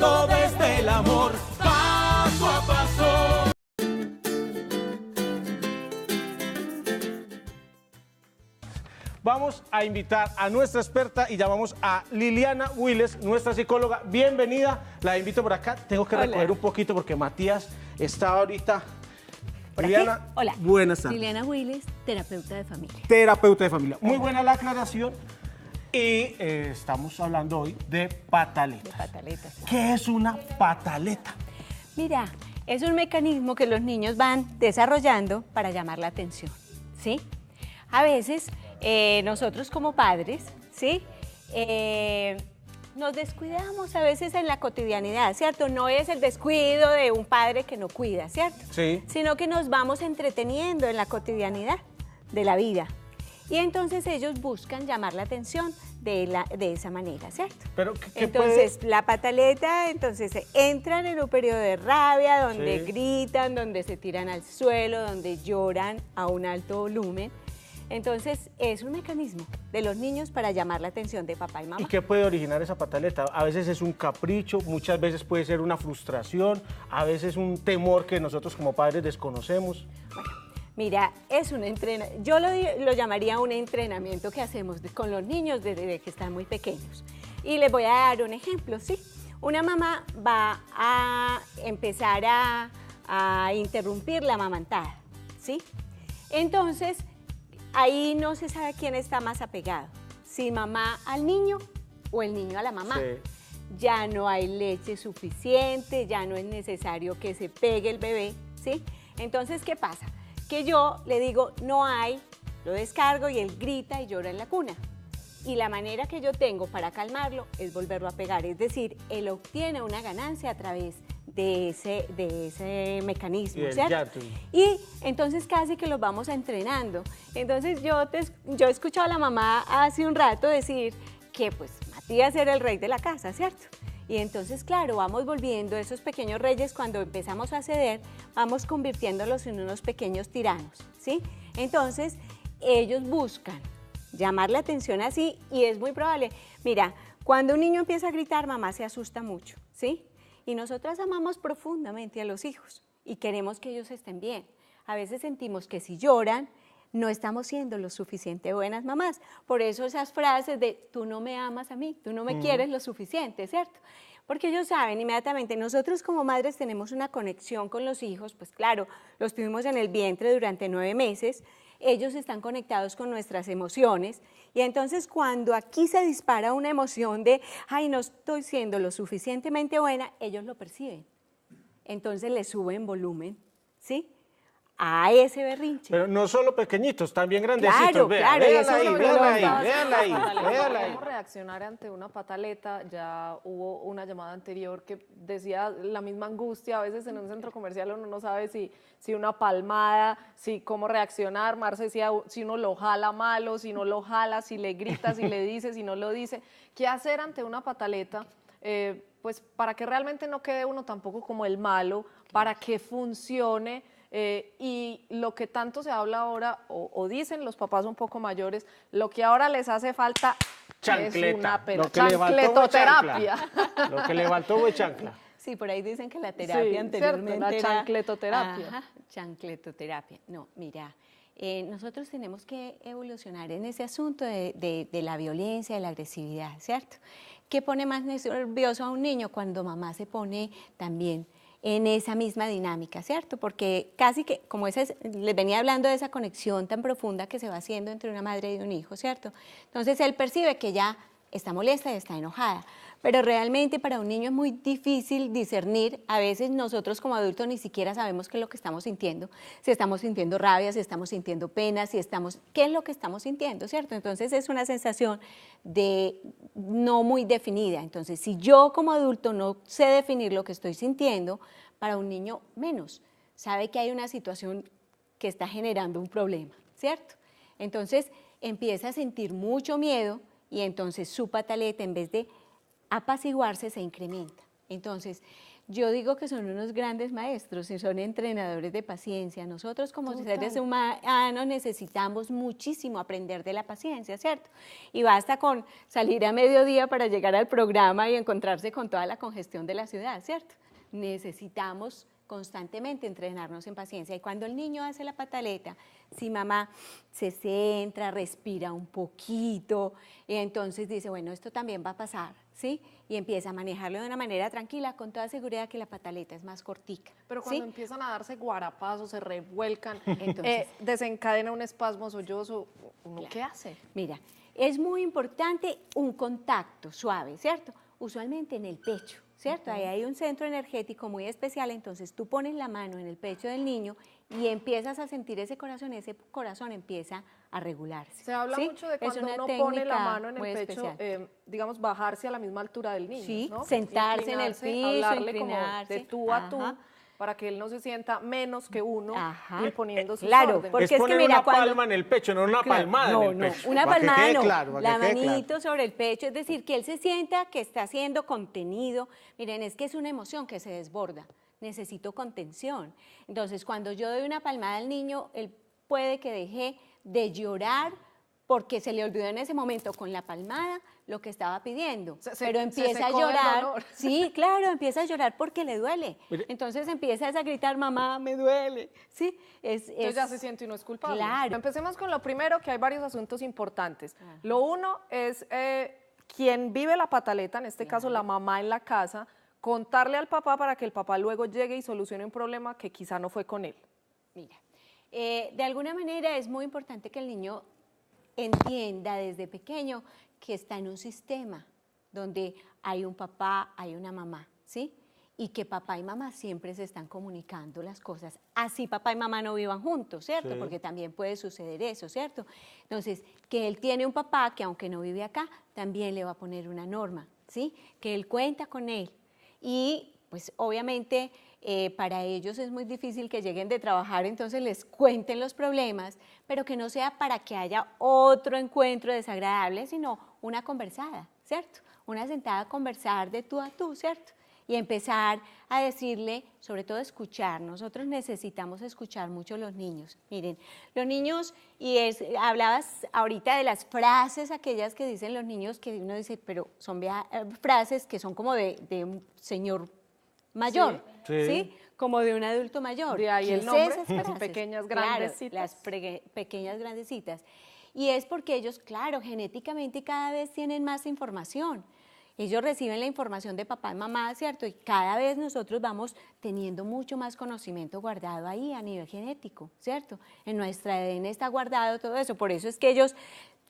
todo desde el amor, paso a paso. Vamos a invitar a nuestra experta y llamamos a Liliana Willes, nuestra psicóloga. Bienvenida, la invito por acá. Tengo que recoger un poquito porque Matías está ahorita. Liliana, hola. Buenas tardes. Liliana Willes, terapeuta de familia. Terapeuta de familia. Muy buena la aclaración. Y estamos hablando hoy de pataletas. De pataletas. ¿Qué es una pataleta? Mira, es un mecanismo que los niños van desarrollando para llamar la atención, ¿sí? A veces nosotros como padres, ¿sí? Nos descuidamos a veces en la cotidianidad, ¿cierto? No es el descuido de un padre que no cuida, ¿cierto? Sí. Sino que nos vamos entreteniendo en la cotidianidad de la vida. Y entonces ellos buscan llamar la atención de esa manera, ¿cierto? Pero, entonces, la pataleta, entonces entran en un periodo de rabia, donde gritan, donde se tiran al suelo, donde lloran a un alto volumen. Entonces, es un mecanismo de los niños para llamar la atención de papá y mamá. ¿Y qué puede originar esa pataleta? A veces es un capricho, muchas veces puede ser una frustración, a veces un temor que nosotros como padres desconocemos. Bueno, mira, es un entrenamiento, yo lo llamaría un entrenamiento que hacemos con los niños desde que están muy pequeños. Y les voy a dar un ejemplo, ¿sí? Una mamá va a empezar a interrumpir la amamantada, ¿sí? Entonces, ahí no se sabe quién está más apegado, si mamá al niño o el niño a la mamá. Sí. Ya no hay leche suficiente, ya no es necesario que se pegue el bebé, ¿sí? Entonces, ¿qué pasa? Que yo le digo, no hay, lo descargo y él grita y llora en la cuna. Y la manera que yo tengo para calmarlo es volverlo a pegar, es decir, él obtiene una ganancia a través de ese mecanismo, ¿cierto? Y entonces casi que los vamos entrenando. Entonces yo he escuchado a la mamá hace un rato decir que pues Matías era el rey de la casa, ¿cierto? Y entonces, claro, vamos volviendo esos pequeños reyes, cuando empezamos a ceder, vamos convirtiéndolos en unos pequeños tiranos, ¿sí? Entonces, ellos buscan llamar la atención así y es muy probable. Mira, cuando un niño empieza a gritar, mamá se asusta mucho, ¿sí? Y nosotras amamos profundamente a los hijos y queremos que ellos estén bien. A veces sentimos que si lloran, no estamos siendo lo suficiente buenas mamás. Por eso esas frases de tú no me amas a mí, tú no me quieres lo suficiente, ¿cierto? Porque ellos saben inmediatamente, nosotros como madres tenemos una conexión con los hijos, pues claro, los tuvimos en el vientre durante 9 meses, ellos están conectados con nuestras emociones y entonces cuando aquí se dispara una emoción de, ay, no estoy siendo lo suficientemente buena, ellos lo perciben. Entonces le suben volumen, ¿sí? A ese berrinche. Pero no solo pequeñitos, también grandecitos. Claro, Vean, claro. véanla ahí. ¿Cómo reaccionar ante una pataleta? Ya hubo una llamada anterior que decía la misma angustia. A veces en un centro comercial uno no sabe si una palmada, si cómo reaccionar. Marce decía si uno lo jala malo, si no lo jala, si le grita, si le dice, si no lo dice. ¿Qué hacer ante una pataleta? Pues para que realmente no quede uno tampoco como el malo, para que funcione. Y lo que tanto se habla ahora, o dicen los papás un poco mayores, lo que ahora les hace falta Chancleta. es una Lo que le faltó fue chancletoterapia. chancla. Lo que le faltó fue chancla. Sí, por ahí dicen que la terapia Sí, anteriormente cierto, la era chancletoterapia. Ajá, chancletoterapia. No, mira, nosotros tenemos que evolucionar en ese asunto de la violencia, de la agresividad, ¿cierto? ¿Qué pone más nervioso a un niño? Cuando mamá se pone también en esa misma dinámica, ¿cierto? Porque casi que, como les venía hablando de esa conexión tan profunda que se va haciendo entre una madre y un hijo, ¿cierto? Entonces él percibe que ya está molesta y está enojada, pero realmente para un niño es muy difícil discernir. A veces nosotros como adultos ni siquiera sabemos qué es lo que estamos sintiendo, si estamos sintiendo rabia, si estamos sintiendo pena, qué es lo que estamos sintiendo, ¿cierto? Entonces es una sensación no muy definida. Entonces si yo como adulto no sé definir lo que estoy sintiendo, para un niño menos, sabe que hay una situación que está generando un problema, ¿cierto? Entonces empieza a sentir mucho miedo y entonces su pataleta, en vez de apaciguarse, se incrementa, Entonces, yo digo que son unos grandes maestros y son entrenadores de paciencia. Nosotros como seres humanos necesitamos muchísimo aprender de la paciencia, ¿cierto? Y basta con salir a mediodía para llegar al programa y encontrarse con toda la congestión de la ciudad, ¿cierto? Necesitamos constantemente entrenarnos en paciencia. Y cuando el niño hace la pataleta, si mamá se centra, respira un poquito, y entonces dice, bueno, esto también va a pasar, ¿sí? Y empieza a manejarlo de una manera tranquila, con toda seguridad que la pataleta es más cortica. Pero cuando empiezan a darse guarapazos, se revuelcan, entonces, desencadena un espasmo sollozo, ¿uno qué hace? Mira, es muy importante un contacto suave, ¿cierto? Usualmente en el pecho, ¿cierto? Ahí hay un centro energético muy especial, entonces tú pones la mano en el pecho del niño y empiezas a sentir ese corazón empieza a regularse. Se habla mucho de cuando uno pone la mano en el pecho, digamos, bajarse a la la altura del niño, sí, ¿no? Sentarse en el piso, hablarle inclinarse. como de tú a tú, para que él no se sienta menos que uno imponiendo sus claro, órdenes. Porque es poner una palma en el pecho, no una palmada en el pecho. Una palmada no, claro, la manito sobre el pecho, es decir, que él se sienta que está siendo contenido. Miren, es que es una emoción que se desborda, necesito contención. Entonces, cuando yo doy una palmada al niño, él puede que deje de llorar porque se le olvidó en ese momento con la palmada lo que estaba pidiendo, pero empieza a llorar. Sí, claro, empieza a llorar porque le duele. Mire. Entonces empieza a gritar, mamá, me duele. Sí, entonces ya se siente uno es culpable. Claro. Empecemos con lo primero, que hay varios asuntos importantes. Lo uno es quien vive la pataleta, en este caso la mamá en la casa, contarle al papá para que el papá luego llegue y solucione un problema que quizá no fue con él. Mira, de alguna manera es muy importante que el niño entienda desde pequeño que está en un sistema donde hay un papá, hay una mamá, ¿sí? Y que papá y mamá siempre se están comunicando las cosas. Así papá y mamá no vivan juntos, ¿cierto? Sí. Porque también puede suceder eso, ¿cierto? Entonces, que él tiene un papá que aunque no vive acá, también le va a poner una norma, ¿sí? Que él cuenta con él. Y pues obviamente para ellos es muy difícil que lleguen de trabajar, entonces les cuenten los problemas, pero que no sea para que haya otro encuentro desagradable, sino una conversada, ¿cierto? Una sentada a conversar de tú a tú, ¿cierto? Y empezar a decirle, sobre todo escuchar. Nosotros necesitamos escuchar mucho a los niños. Miren, los niños, hablabas ahorita de las frases aquellas que dicen los niños, que uno dice, pero son frases que son como de un señor mayor, ¿sí? Como de un adulto mayor. De ahí el nombre, las pequeñas grandecitas. Claro, las pequeñas grandecitas. Y es porque ellos, claro, genéticamente cada vez tienen más información. Ellos reciben la información de papá y mamá, ¿cierto? Y cada vez nosotros vamos teniendo mucho más conocimiento guardado ahí a nivel genético, ¿cierto? En nuestra ADN está guardado todo eso. Por eso es que ellos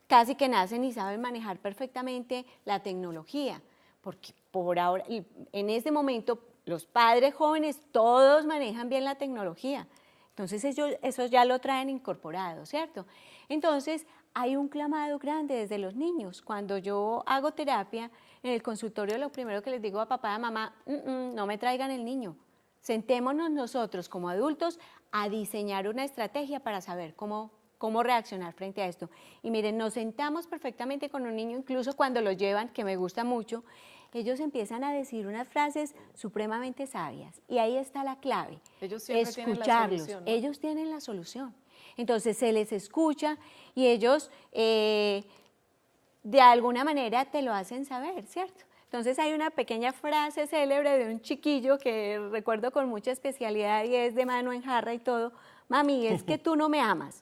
casi que nacen y saben manejar perfectamente la tecnología. Porque por ahora, en este momento, los padres jóvenes todos manejan bien la tecnología. Entonces ellos ya lo traen incorporado, ¿cierto? Entonces hay un clamado grande desde los niños. Cuando yo hago terapia en el consultorio, lo primero que les digo a papá y a mamá, no me traigan el niño. Sentémonos nosotros como adultos a diseñar una estrategia para saber cómo reaccionar frente a esto. Y miren, nos sentamos perfectamente con un niño, incluso cuando lo llevan, que me gusta mucho, ellos empiezan a decir unas frases supremamente sabias. Y ahí está la clave. Ellos siempre escucharlos. Tienen la solución, ¿no? Ellos tienen la solución. Entonces se les escucha y ellos de alguna manera te lo hacen saber, ¿cierto? Entonces hay una pequeña frase célebre de un chiquillo que recuerdo con mucha especialidad y es de mano en jarra y todo. Mami, es que tú no me amas.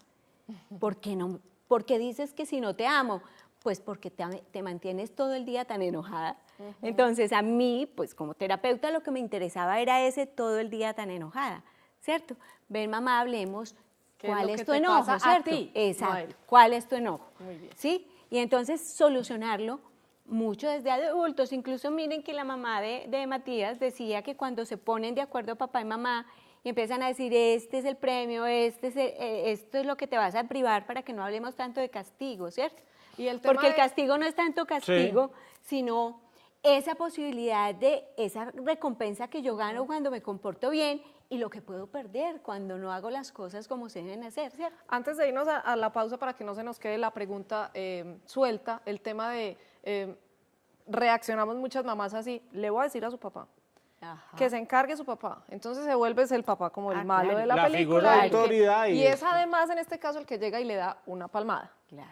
¿Por qué no? Porque dices que si no te amo, pues porque te mantienes todo el día tan enojada. Entonces a mí, pues como terapeuta, lo que me interesaba era ese todo el día tan enojada, ¿cierto? Ven, mamá, hablemos, ¿cuál es tu enojo, cierto? Exacto, ¿cuál es tu enojo? Muy bien. ¿Sí? Y entonces solucionarlo mucho desde adultos. Incluso miren que la mamá de Matías decía que cuando se ponen de acuerdo papá y mamá y empiezan a decir, este es el premio, esto es lo que te vas a privar para que no hablemos tanto de castigo, ¿cierto? Y el tema porque el castigo no es tanto castigo, sino esa posibilidad de esa recompensa que yo gano cuando me comporto bien y lo que puedo perder cuando no hago las cosas como se deben hacer, ¿cierto? Antes de irnos a la pausa, para que no se nos quede la pregunta suelta, el tema de reaccionamos muchas mamás así, le voy a decir a su papá, Ajá. que se encargue su papá. Entonces se vuelve el papá como el malo claro. de la La película. figura de el que- autoridad y y es eso. además en este caso el que llega y le da una palmada, Claro.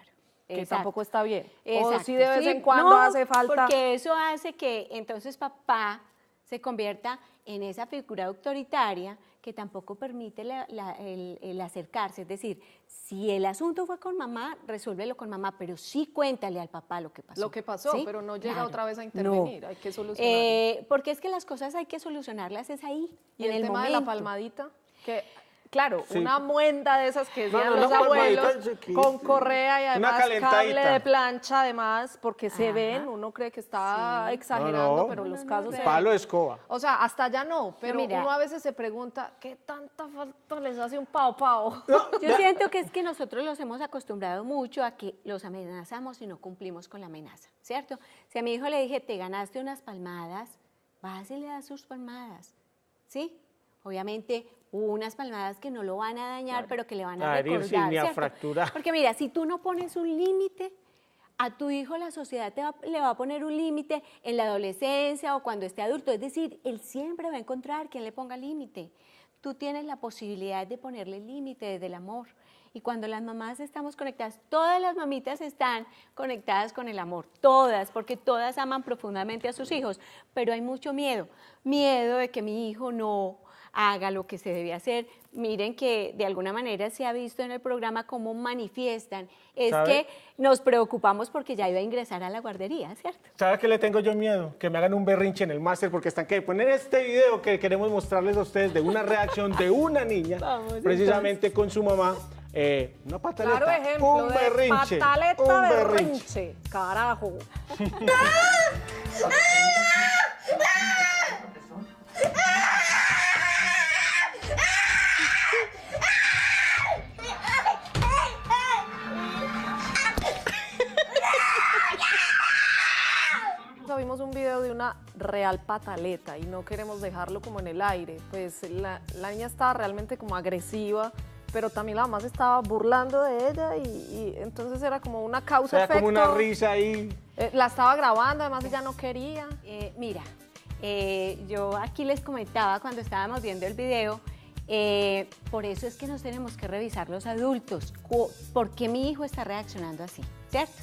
que Exacto. tampoco está bien. O Exacto, si de vez sí, en cuando no, hace falta. Porque eso hace que entonces papá se convierta en esa figura autoritaria que tampoco permite el acercarse. Es decir, si el asunto fue con mamá, resuélvelo con mamá, pero sí cuéntale al papá lo que pasó. Lo que pasó, ¿sí? pero no llega Claro, otra vez a no. intervenir, hay que solucionarlo. Porque es que las cosas hay que solucionarlas es ahí, Y en el tema momento. de la palmadita, que claro, Sí. una muenda de esas que No, decían no, los una palmadita abuelos, aquí, con sí. correa y Una además cable calentadita. de plancha además, porque se Ajá. ven, uno cree que está Sí. exagerando, No, no. pero No, los no, no, casos se real. ven. Palo de escoba. O sea, hasta allá no, pero mira. uno a veces se pregunta, ¿qué tanta falta les hace un pao pao? Yo siento que es que nosotros los hemos acostumbrado mucho a que los amenazamos y no cumplimos con la amenaza, ¿cierto? Si a mi hijo le dije, te ganaste unas palmadas, vas y le das sus palmadas, ¿sí? Obviamente, unas palmadas que no lo van a dañar, pero que le van a A herir, recordar, sí, ni a ¿cierto? fracturar. Porque mira, si tú no pones un límite, a tu hijo la sociedad le va a poner un límite en la adolescencia o cuando esté adulto. Es decir, él siempre va a encontrar quien le ponga límite. Tú tienes la posibilidad de ponerle límite desde el amor. Y cuando las mamás estamos conectadas, todas las mamitas están conectadas con el amor, todas, porque todas aman profundamente a sus hijos, pero hay mucho miedo, miedo de que mi hijo no haga lo que se debe hacer. Miren que de alguna manera se ha visto en el programa cómo manifiestan, es ¿Sabe? que nos preocupamos porque ya iba a ingresar a la guardería, ¿cierto? ¿Sabes qué le tengo yo miedo? Que me hagan un berrinche en el máster porque están que poner este video que queremos mostrarles a ustedes de una reacción de una niña, Vamos, precisamente con su mamá. Una pataleta, Claro ejemplo un de berrinche, pataleta un berrinche, carajo. Vimos un video de una real pataleta y no queremos dejarlo como en el aire. Pues la niña estaba realmente como agresiva, pero también la mamá se estaba burlando de ella y entonces era como una O causa-efecto. sea, como una risa ahí. La estaba grabando, además ella no quería. Mira, yo aquí les comentaba cuando estábamos viendo el video, por eso es que nos tenemos que revisar los adultos, por qué mi hijo está reaccionando así, ¿cierto?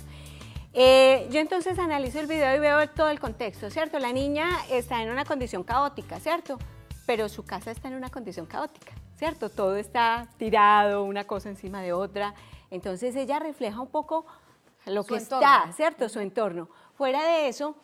Yo entonces analizo el video y veo todo el contexto, ¿cierto? La niña está en una condición caótica, ¿cierto? Pero su casa está en una condición caótica, ¿cierto? Todo está tirado, una cosa encima de otra. Entonces ella refleja un poco lo Su que entorno. está, ¿cierto? Su entorno. Fuera de eso,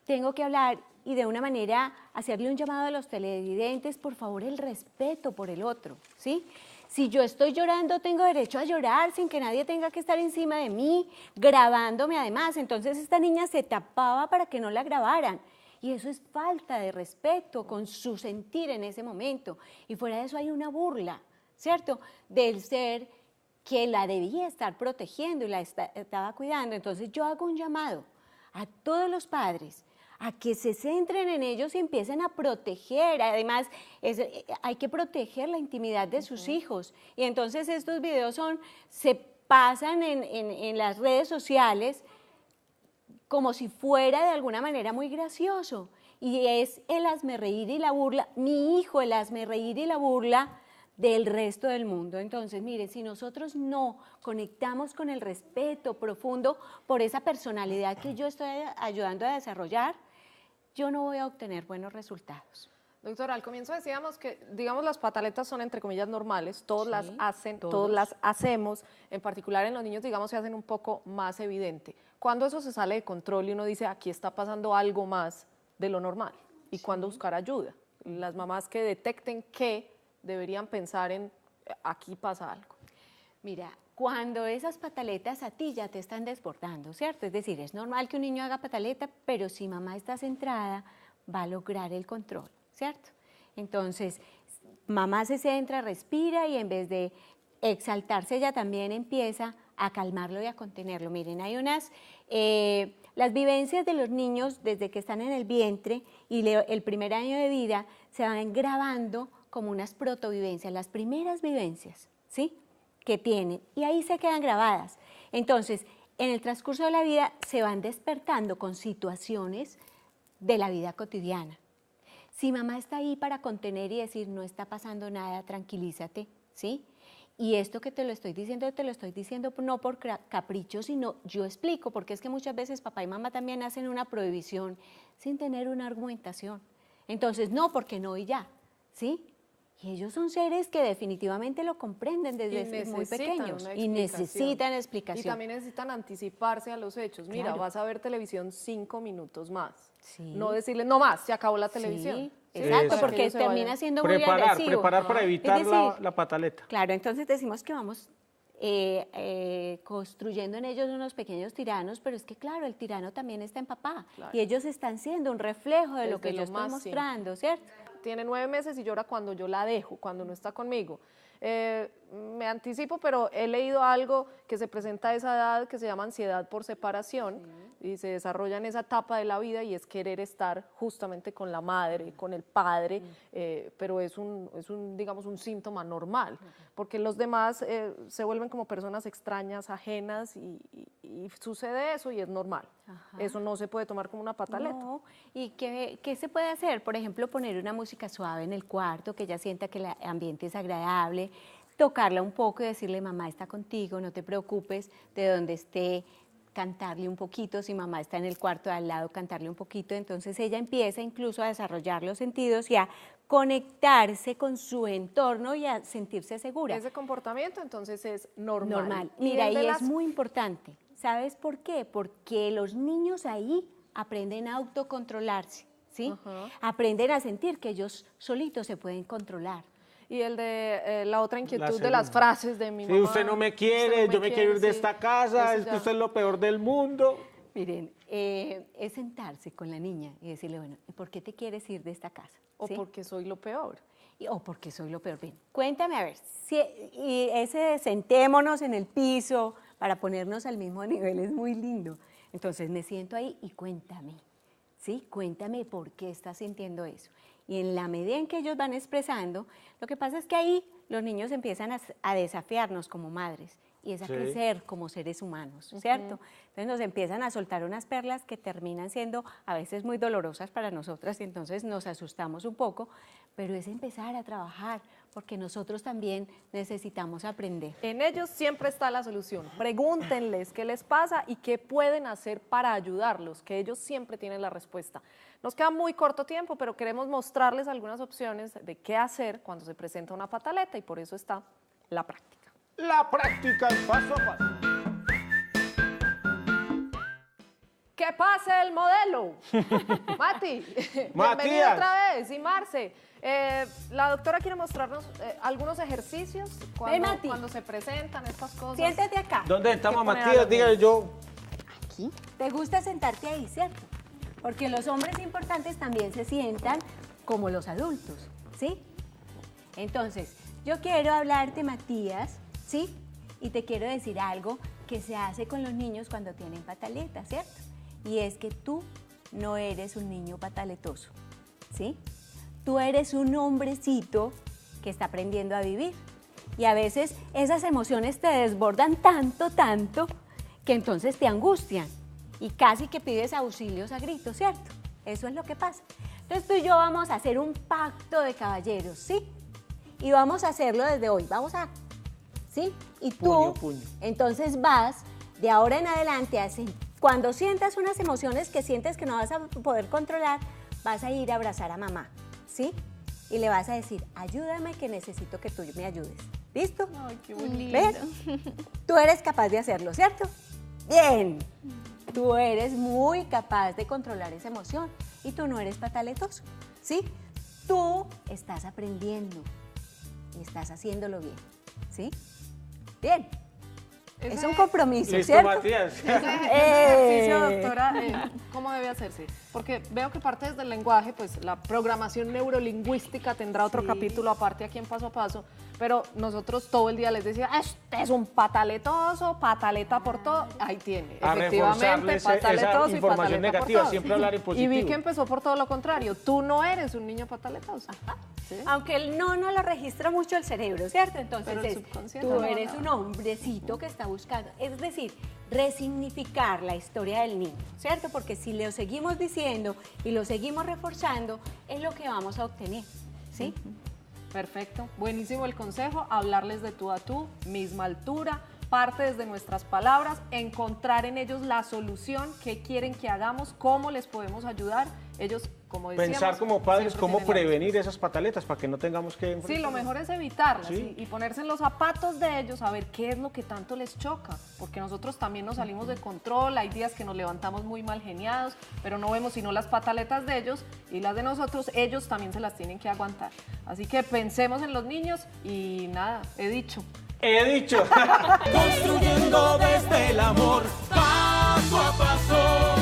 tengo que hablar y de una manera hacerle un llamado a los televidentes, por favor, el respeto por el otro, ¿sí? Si yo estoy llorando, tengo derecho a llorar sin que nadie tenga que estar encima de mí, grabándome además. Entonces esta niña se tapaba para que no la grabaran. Y eso es falta de respeto con su sentir en ese momento. Y fuera de eso hay una burla, ¿cierto? Del ser que la debía estar protegiendo y la estaba cuidando. Entonces yo hago un llamado a todos los padres a que se centren en ellos y empiecen a proteger. Además, hay que proteger la intimidad de sus hijos. Y entonces estos videos se pasan en las redes sociales como si fuera de alguna manera muy gracioso. Y es el hazmerreír y la burla, mi hijo, el hazmerreír y la burla del resto del mundo. Entonces, mire, si nosotros no conectamos con el respeto profundo por esa personalidad que yo estoy ayudando a desarrollar, yo no voy a obtener buenos resultados. Doctora, al comienzo decíamos que, digamos, las pataletas son entre comillas normales, todos Sí, las hacen, todos. todos las hacemos, en particular en los niños, digamos, se hacen un poco más evidente. Cuando eso se sale de control y uno dice, aquí está pasando algo más de lo normal, y cuándo buscar ayuda. Las mamás que detecten que deberían pensar en, aquí pasa algo. Mira, cuando esas pataletas a ti ya te están desbordando, ¿cierto? Es decir, es normal que un niño haga pataleta, pero si mamá está centrada, va a lograr el control, ¿cierto? Entonces, mamá se centra, respira y en vez de exaltarse, ella también empieza a calmarlo y a contenerlo. Miren, hay las vivencias de los niños desde que están en el vientre y el primer año de vida se van grabando como unas protovivencias, las primeras vivencias, ¿sí?, que tienen, y ahí se quedan grabadas. Entonces, en el transcurso de la vida se van despertando con situaciones de la vida cotidiana. Si mamá está ahí para contener y decir, no está pasando nada, tranquilízate, ¿sí? Y esto que te lo estoy diciendo no por capricho, sino yo explico, porque es que muchas veces papá y mamá también hacen una prohibición sin tener una argumentación. Entonces, no, porque no y ya, ¿sí? Y ellos son seres que definitivamente lo comprenden desde muy pequeños y necesitan explicación. Y también necesitan anticiparse a los hechos. Mira, Claro. vas a ver televisión 5 minutos más. Sí. No decirle, no más, se acabó la televisión. Sí, Sí, exacto, para que porque ellos se termina vayan. siendo muy agresivo. Preparar para evitar Es decir, la pataleta. Claro, entonces decimos que vamos construyendo en ellos unos pequeños tiranos, pero es que claro, el tirano también está en papá Claro. y ellos están siendo un reflejo de lo que Desde yo lo estoy más simple. mostrando, ¿cierto? Tiene 9 meses y llora cuando yo la dejo, cuando no está conmigo. Me anticipo, pero he leído algo que se presenta a esa edad que se llama ansiedad por separación y se desarrolla en esa etapa de la vida y es querer estar justamente con la madre, con el padre, pero es digamos, un síntoma normal, porque los demás se vuelven como personas extrañas, ajenas y sucede eso y es normal. Ajá. Eso no se puede tomar como una pataleta. No, ¿y qué se puede hacer? Por ejemplo, poner una música suave en el cuarto, que ella sienta que el ambiente es agradable, tocarla un poco y decirle, mamá está contigo, no te preocupes de donde esté, cantarle un poquito, si mamá está en el cuarto de al lado, cantarle un poquito, entonces ella empieza incluso a desarrollar los sentidos y a conectarse con su entorno y a sentirse segura. Ese comportamiento entonces es normal. Normal. Mira, y desde es muy importante. ¿Sabes por qué? Porque los niños ahí aprenden a autocontrolarse, ¿sí? Ajá. Aprenden a sentir que ellos solitos se pueden controlar. Y el de la otra inquietud de segunda. las frases de mi Si mamá. usted no me usted quiere, no yo me quiero ir de sí. esta casa, Eso es que ya. usted es lo peor del mundo. Miren, es sentarse con la niña y decirle, bueno, ¿y por qué te quieres ir de esta casa? O ¿Sí? porque soy lo peor. O porque soy lo peor. Bien, cuéntame, a ver, y ese sentémonos en el piso para ponernos al mismo nivel es muy lindo. Entonces me siento ahí y cuéntame, ¿sí? Cuéntame por qué estás sintiendo eso. Y en la medida en que ellos van expresando, lo que pasa es que ahí los niños empiezan a desafiarnos como madres y es a Sí. crecer como seres humanos, ¿cierto? Entonces nos empiezan a soltar unas perlas que terminan siendo a veces muy dolorosas para nosotras y entonces nos asustamos un poco, pero es empezar a trabajar porque nosotros también necesitamos aprender. En ellos siempre está la solución. Pregúntenles qué les pasa y qué pueden hacer para ayudarlos, que ellos siempre tienen la respuesta. Nos queda muy corto tiempo, pero queremos mostrarles algunas opciones de qué hacer cuando se presenta una pataleta y por eso está la práctica. La práctica, el paso a paso. ¡Que pase el modelo! Mati, bienvenida Matías. otra vez. Y Marce, la doctora quiere mostrarnos algunos ejercicios Mati. cuando se presentan estas cosas. Siéntate acá. ¿Dónde estamos, ¿Qué poner a Matías? los Dígale niños? yo. Aquí. ¿Te gusta sentarte ahí, cierto? Porque los hombres importantes también se sientan como los adultos, ¿sí? Entonces, yo quiero hablarte, Matías, ¿sí? Y te quiero decir algo que se hace con los niños cuando tienen pataleta, ¿cierto? Y es que tú no eres un niño pataletoso, ¿sí? Tú eres un hombrecito que está aprendiendo a vivir. Y a veces esas emociones te desbordan tanto, que entonces te angustian y casi que pides auxilios a gritos, ¿cierto? Eso es lo que pasa. Entonces tú y yo vamos a hacer un pacto de caballeros, ¿sí? Y vamos a hacerlo desde hoy. Vamos a, ¿sí? Y tú, Puño, puño. entonces vas de ahora en adelante a cuando sientas unas emociones que sientes que no vas a poder controlar, vas a ir a abrazar a mamá, ¿sí? Y le vas a decir, ayúdame que necesito que tú me ayudes. ¿Listo? Ay, qué bonito. ¿Ves? Tú eres capaz de hacerlo, ¿cierto? Bien. Tú eres muy capaz de controlar esa emoción y tú no eres pataletoso, ¿sí? Tú estás aprendiendo y estás haciéndolo bien, ¿sí? Bien. Es un compromiso, Listo, ¿cierto? Matías. Ese ejercicio, doctora, ¿cómo debe hacerse? Porque veo que parte desde el lenguaje, pues la programación neurolingüística tendrá otro Sí. capítulo aparte aquí en Paso a Paso, pero nosotros todo el día les decía, este es un pataletoso, pataleta por todo, ahí tiene, A efectivamente, reforzarles esa pataletoso y información pataleta negativa, por todo. siempre hablar en Y positivo. vi que empezó por todo lo contrario, tú no eres un niño pataletoso. ¿Sí? Aunque el no lo registra mucho el cerebro, ¿cierto? Entonces Pero el es, subconsciente tú no, eres no. un hombrecito que está buscando. Es decir, resignificar la historia del niño, ¿cierto? Porque si lo seguimos diciendo y lo seguimos reforzando, es lo que vamos a obtener, ¿sí? Perfecto, buenísimo el consejo, hablarles de tú a tú, misma altura, parte desde nuestras palabras, encontrar en ellos la solución, qué quieren que hagamos, cómo les podemos ayudar. Ellos, como decíamos, Pensar como padres siempre cómo tienen la prevenir esas pataletas para que no tengamos que Sí, enfrentar. lo mejor es evitarlas Sí. y ponerse en los zapatos de ellos, a ver qué es lo que tanto les choca, porque nosotros también nos salimos de control, hay días que nos levantamos muy mal geniados, pero no vemos sino las pataletas de ellos y las de nosotros, ellos también se las tienen que aguantar. Así que pensemos en los niños y nada, he dicho. He dicho. Construyendo desde el amor, paso a paso.